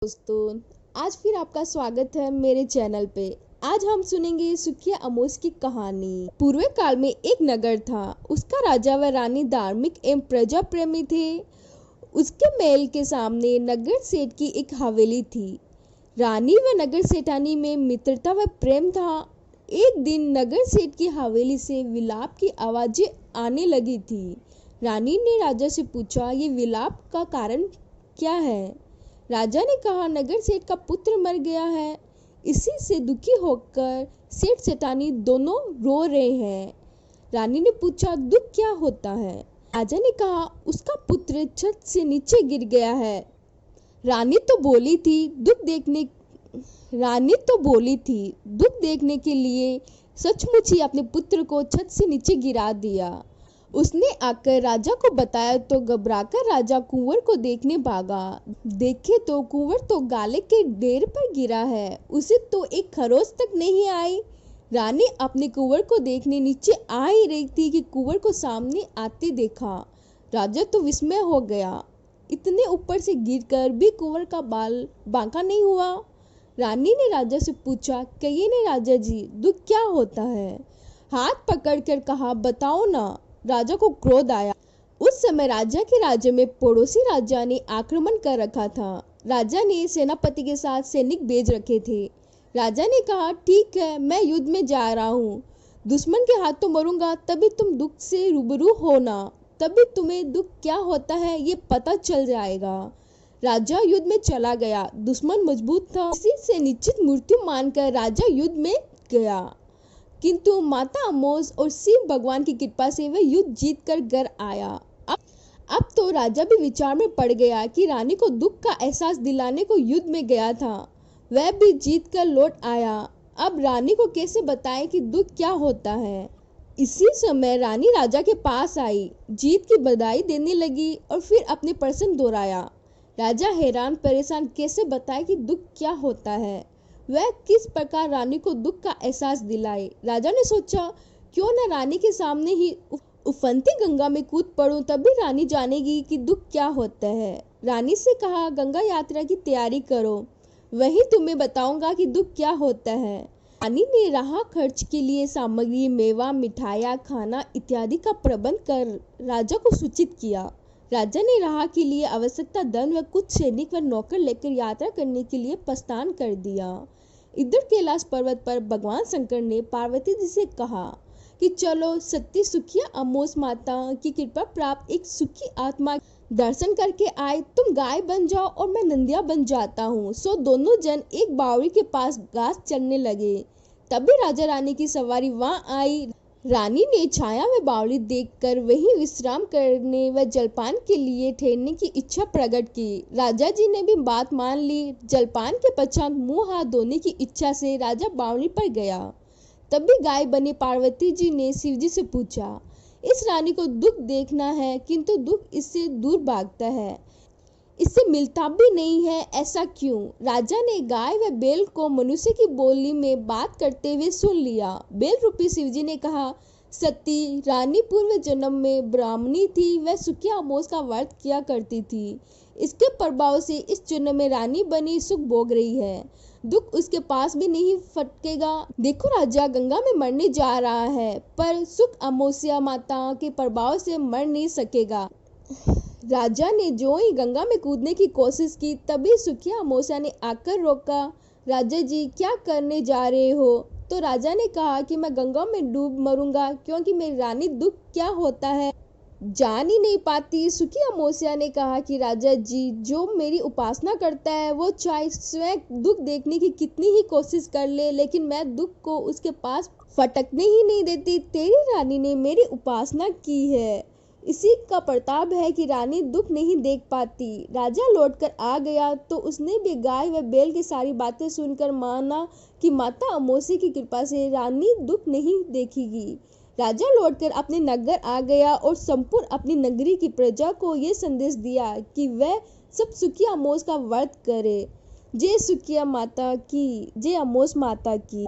दोस्तों, आज फिर आपका स्वागत है मेरे चैनल पे। आज हम सुनेंगे सुखिया अमोस की कहानी। पूर्व काल में एक नगर था। उसका राजा व रानी धार्मिक एवं प्रजा प्रेमी थे। उसके महल के सामने नगर सेठ की एक हवेली थी। रानी व नगर सेठानी में मित्रता व प्रेम था। एक दिन नगर सेठ की हवेली से विलाप की आवाजें आने लगी थी। रानी ने राजा से पूछा, ये विलाप का कारण क्या है? राजा ने कहा, नगर सेठ का पुत्र मर गया है। इसी से दुखी होकर सेठ सेठानी दोनों रो रहे हैं। रानी ने पूछा, दुख क्या होता है? राजा ने कहा, उसका पुत्र छत से नीचे गिर गया है। रानी तो बोली थी दुख देखने के लिए सचमुच ही अपने पुत्र को छत से नीचे गिरा दिया। उसने आकर राजा को बताया तो घबराकर राजा कुंवर को देखने भागा। देखे तो कुंवर तो गाले के ढेर पर गिरा है। उसे तो एक खरोच तक नहीं आई। रानी अपने कुंवर को देखने नीचे आ ही रही थी कि कुंवर को सामने आते देखा। राजा तो विस्मय हो गया। इतने ऊपर से गिरकर भी कुंवर का बाल बांका नहीं हुआ। रानी ने राजा से पूछा, कहिए ने राजा जी, दुख क्या होता है? हाथ पकड़कर कहा, बताओ ना। राजा को क्रोध आया। उस समय राजा के राज्य में पड़ोसी राजा ने आक्रमण कर रखा था। राजा ने सेनापति के साथ सैनिक भेज रखे थे। राजा ने कहा, ठीक है, मैं युद्ध में जा रहा हूँ। दुश्मन के हाथों मरूंगा, तभी तुम दुख से रूबरू होना। तभी तुम्हें दुख क्या होता है ये पता चल जाएगा। राजा युद्ध में चला गया। दुश्मन मजबूत था। इसी से निश्चित मृत्यु मानकर राजा युद्ध में गया। किंतु माता अमोस और शिव भगवान की कृपा से वह युद्ध जीत कर घर आया। अब तो राजा भी विचार में पड़ गया कि रानी को दुख का एहसास दिलाने को युद्ध में गया था, वह भी जीत कर लौट आया। अब रानी को कैसे बताएं कि दुख क्या होता है? इसी समय रानी राजा के पास आई, जीत की बधाई देने लगी और फिर अपने प्रश्न दोहराया। राजा हैरान परेशान कैसे बताए कि दुख क्या होता है, वह किस प्रकार रानी को दुख का एहसास दिलाए। राजा ने सोचा, क्यों न रानी के सामने ही उफनती गंगा में कूद पड़ूं, तभी रानी जानेगी कि दुख क्या होता है। रानी से कहा, गंगा यात्रा की तैयारी करो, वही तुम्हें बताऊंगा कि दुख क्या होता है। रानी ने राह खर्च के लिए सामग्री, मेवा, मिठाइयाँ, खाना इत्यादि का प्रबंध कर राजा को सूचित किया। राजा ने राह के लिए आवश्यकता धन व कुछ सैनिक व नौकर लेकर यात्रा करने के लिए प्रस्थान कर दिया। इधर कैलाश पर्वत पर भगवान शंकर ने पार्वती जी से कहा कि चलो, सती सुखिया अमोस माता की कृपा प्राप्त एक सुखी आत्मा दर्शन करके आए। तुम गाय बन जाओ और मैं नंदिया बन जाता हूँ। सो दोनों जन एक बावड़ी के पास घास चरने लगे। तभी राजा रानी की सवारी वहां आई। रानी ने छाया में बावड़ी देखकर वहीं विश्राम करने व जलपान के लिए ठहरने की इच्छा प्रकट की। राजा जी ने भी बात मान ली। जलपान के पश्चात मुंह हाथ धोने की इच्छा से राजा बावड़ी पर गया। तभी गाय बनी पार्वती जी ने शिव जी से पूछा, इस रानी को दुख देखना है, किंतु दुख इससे दूर भागता है, इससे मिलता भी नहीं है, ऐसा क्यों? राजा ने गाय व बैल को मनुष्य की बोली में बात करते हुए सुन लिया। बैल रूपी शिवजी ने कहा, सती रानी पूर्व जन्म में ब्राह्मणी थी, वह सुखिया अमोस का व्रत किया करती थी। इसके प्रभाव से इस जन्म में रानी बनी सुख भोग रही है। दुख उसके पास भी नहीं फटकेगा। देखो राजा गंगा में मरने जा रहा है, पर सुख अमोसिया माता के प्रभाव से मर नहीं सकेगा। राजा ने जो ही गंगा में कूदने की कोशिश की, तभी सुखिया अमोसिया ने आकर रोका। राजा जी, क्या करने जा रहे हो? तो राजा ने कहा कि मैं गंगा में डूब मरूंगा, क्योंकि मेरी रानी दुख क्या होता है जान ही नहीं पाती। सुखिया अमोसिया ने कहा कि राजा जी, जो मेरी उपासना करता है वो चाहे स्वयं दुख देखने की कितनी ही कोशिश कर ले, लेकिन मैं दुख को उसके पास फटकने ही नहीं देती। तेरी रानी ने मेरी उपासना की है, इसी का प्रताप है कि रानी दुख नहीं देख पाती। राजा लौटकर आ गया तो उसने भी गाय व बैल की सारी बातें सुनकर माना कि माता अमोसी की कृपा से रानी दुख नहीं देखेगी। राजा लौटकर अपने नगर आ गया और संपूर्ण अपनी नगरी की प्रजा को यह संदेश दिया कि वह सब सुखिया अमोस का व्रत करे। जय सुखिया माता की, जय अमोस माता की।